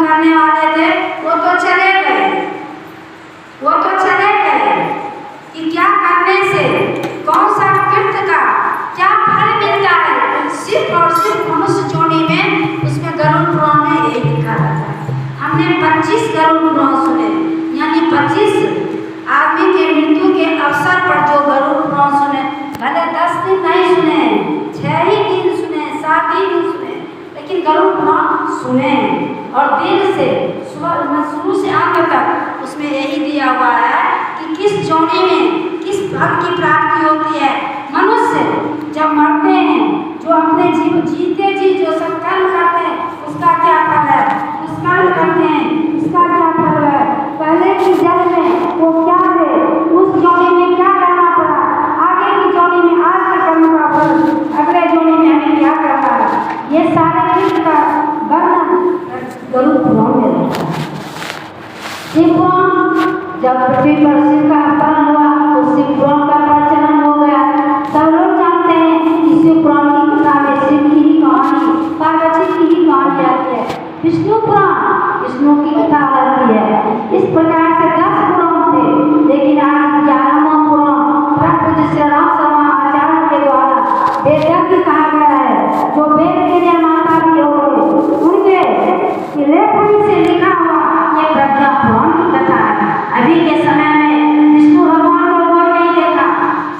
करने वाले थे वो तो चले गए, वो तो चले गए कि क्या करने से कौन सा कृत्य का क्या फल मिलता है। सिर्फ और सिर्फ मनुष्य जोड़ी में उसमें गरुड़ पुराण में यही लिखा रहता है। हमने 25 गरुड़ पुराण सुने, यानी 25 आदमी के मृत्यु के अवसर पर जो गरुड़ पुराण सुने, भले 10 दिन नहीं सुने, 6 ही दिन सुने, 7 ही दिन सुने, लेकिन गरुड़ पुराण सुने और दिल से शुरू से अंत तक उसमें यही दिया हुआ है कि किस जोड़ी में किस फल की प्राप्ति होती है। मनुष्य जब मरते हैं, जो अपने जीते जी जो सत्कर्म करते हैं उसका क्या फल है, दुष्कर्म करते हैं उसका क्या फल है, पहले की जन्म में वो क्या थे, उस जोड़ी में क्या करना पड़ा, आगे की जोड़ी में आज के कर्म का फल, अगले जोड़ी में हमें क्या करना है, ये सारे कृत्य का वर्णन गरुड़ पुराण में रहता है। शिव पुराण जब पृथ्वी पर शिव का अवतरण हुआ तो शिव पुराण का प्रचलन हो गया। सब लोग जानते हैं कि शिव पुराण की कथा में शिव की ही कहानी, पार्वती की ही कहानी आती है। विष्णु पुराण विष्णु की कथा आती है। इस प्रकार से 10 पुराण थे, लेकिन आज 11वां पुराण परम पूज्य श्री राम शर्मा आचार्य के द्वारा वेदज्ञ कहा गया है, जो वेद के निर्माता भी हो गए, उनके लेखनी से लिखा हुआ ये प्रज्ञा पुराण की कथा है। अभी के समय में विष्णु भगवान को कोई नहीं देखा,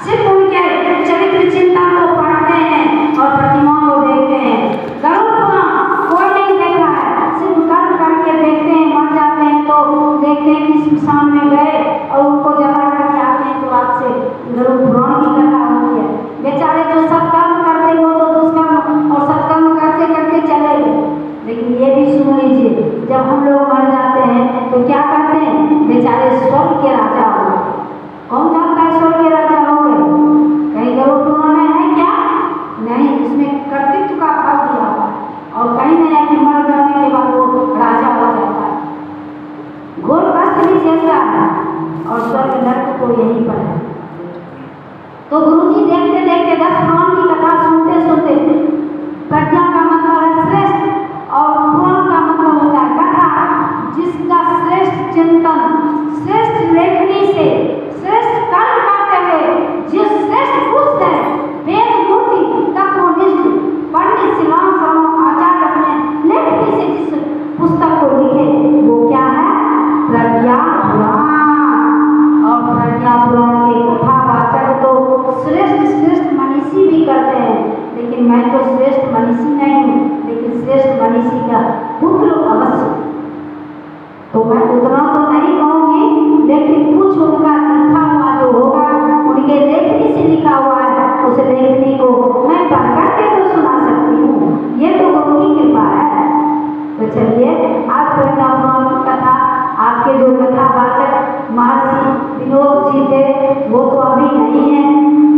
सिर्फ उनके चरित्र चिंतन को पढ़ते हैं और प्रतिमा को देखते हैं। गरुड़ पुराण कोई नहीं देखा है, सिर्फ कर्म करके देखते हैं, मर जाते हैं तो देखते हैं कि स्मशान में गए और उनको जला करके आते हैं, तो आज से गरुड़ पुराण की कथा होती है। बेचारे जो सत्कर्म करते वो तो दुष्कर्म और सत्कर्म करते करते चले गए। लेकिन ये भी सुन लीजिए, जब हम लोग मर जाते हैं तो क्या करते हैं, बेचारे स्वर्ग के राजा हो गए। कौन जानता है स्वर्ग के राजा हो गए? कहीं गरुड़ पुराण में है क्या? नहीं, उसमें कर्तृत्व का फल दिया हुआ है और कहीं नहीं है कि मर जाने के बाद वो राजा हो जाता है। घोर कष्ट भी झेलता है और स्वर्ग नरक को यही पर है। तो गुरुजी देखते देखते 10 पुराण की कथा सुनते सुनते, प्रज्ञा का मतलब है श्रेष्ठ और पुराण का मतलब होता है कथा, जिसका श्रेष्ठ चिंतन, श्रेष्ठ लेखनी से, श्रेष्ठ कर्म करते हुए जो श्रेष्ठ पुरुष है, वेद मूर्ति तत्वनिष्ठ पंडित श्री राम शर्मा आचार्य अपने लेखनी से जिस पुस्तक को लिखे वो क्या है, प्रज्ञा पुराण। और प्रज्ञा पुराण के कथावाचक तो श्रेष्ठ श्रेष्ठ मनीषी भी करते हैं, लेकिन मैं तो श्रेष्ठ मनीषी नहीं हूँ, लेकिन श्रेष्ठ मनीषी का पुत्र अवश्य। तो मैं उतना तो नहीं कहूँगी, लेकिन कुछ उनका लिखा हुआ जो होगा, उनके लेखनी से लिखा हुआ है, उस लेखनी को मैं पढ़ करके तो सुना सकती हूँ। ये तो गुरु की कृपा है। तो चलिए आज प्रज्ञा पुराण की कथा, आपके जो कथावाचक महर्षि विनोद जी थे वो तो अभी नहीं है,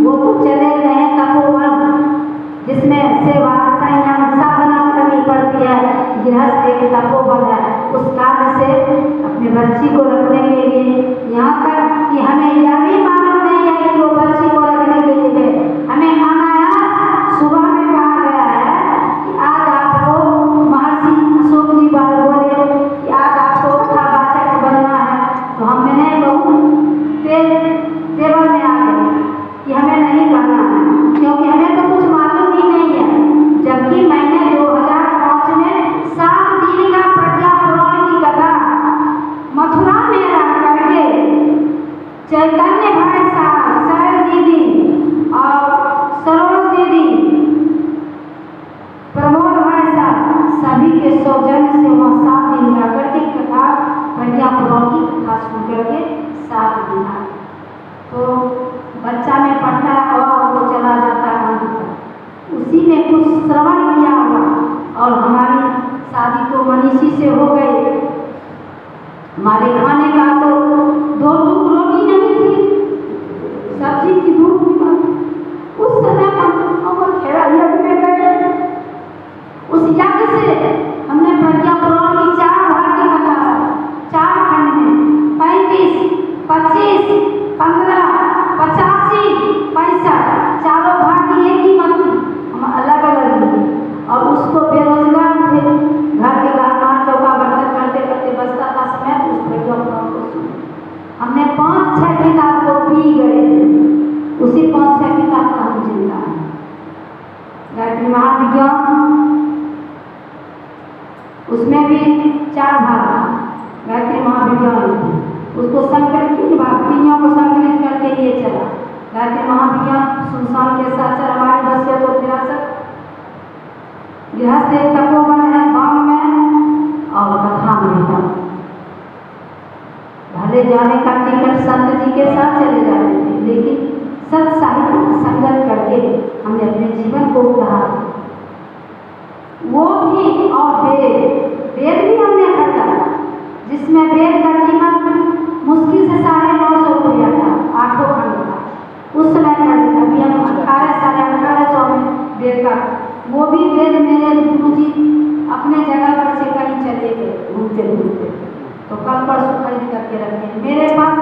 वो तो चले गए हैं तपोवन, जिसमें सेवा संयम साधना करनी पड़ती है। गृहस्थ एक तपोवन है, उस कार्य से अपने बच्ची को रखने के लिए, यहाँ तक कि हमें यह भी मालूम नहीं है कि वो बच्ची को रखने के लिए हमें अनायास सुबह में कहा गया है कि आज आपको महर्षि अशोक जी बाल बोले कि आज आपको कथावाचक बनना है। तो हमने बहुत टेबल में आ गए कि हमें नहीं करना है, क्योंकि हमें तो कुछ मालूम ही नहीं है। जबकि मैंने 2005 में 7 दिन का प्रज्ञा पुराण की कथा मथुरा में रह करके चैतन्य भाई साहब, शैल दीदी और सरोज दीदी, प्रमोद भाई साहब, सभी के सौजन्य से वहाँ 7 दिन रह करके कथा प्रज्ञा पुराण की कथा सुन करके 7 दिन आए। तो बच्चा में पढ़ता है और वो चला जाता है, उसी ने कुछ श्रवण किया होगा और हमारी शादी तो मनीषी से हो गई। हमारे खाने का तो 2 टुक रोटी नहीं थी, सब्जी की 2 टुक। उस समय हम खेड़ा यज्ञ में गए, उस यज्ञ से हमने प्रज्ञा पुराण की 4 भाग की कथा, 4 खंड में 35, 25, 15, 85, 65 चारों भाग की एक ही मत हम अलग अलग दिए। और उसको बेरोजगार थे, घर के दाना चौका बर्तन उसमें भी 4 भाग गायत्री महाविज्ञान, उसको संकलित 3 भाग, तीनों को संकलित करके ये चला। गायत्री महाविज्ञान, सुनसान के साचर, हमारे दस्यों को विरासत, गृहस्थ एक तपोवन है गाँव में, और कथा में था। भले जाने का टिकट संत जी के साथ चले जाते थे, लेकिन सत साहित्य में संगत करके हमने अपने जीवन को उतारा। वो भी और वेद भी हमने खरीदा, जिसमें वेद का कीमत मुश्किल से 950 रुपया था, 8 खंड था उस समय का। अभी हम 1800 में वेद का, वो भी वेद मेरे गुरु जी अपने जगह पर से कहीं चले गए घूमते घूमते, तो कल परसों खरीद करके रखे। मेरे पास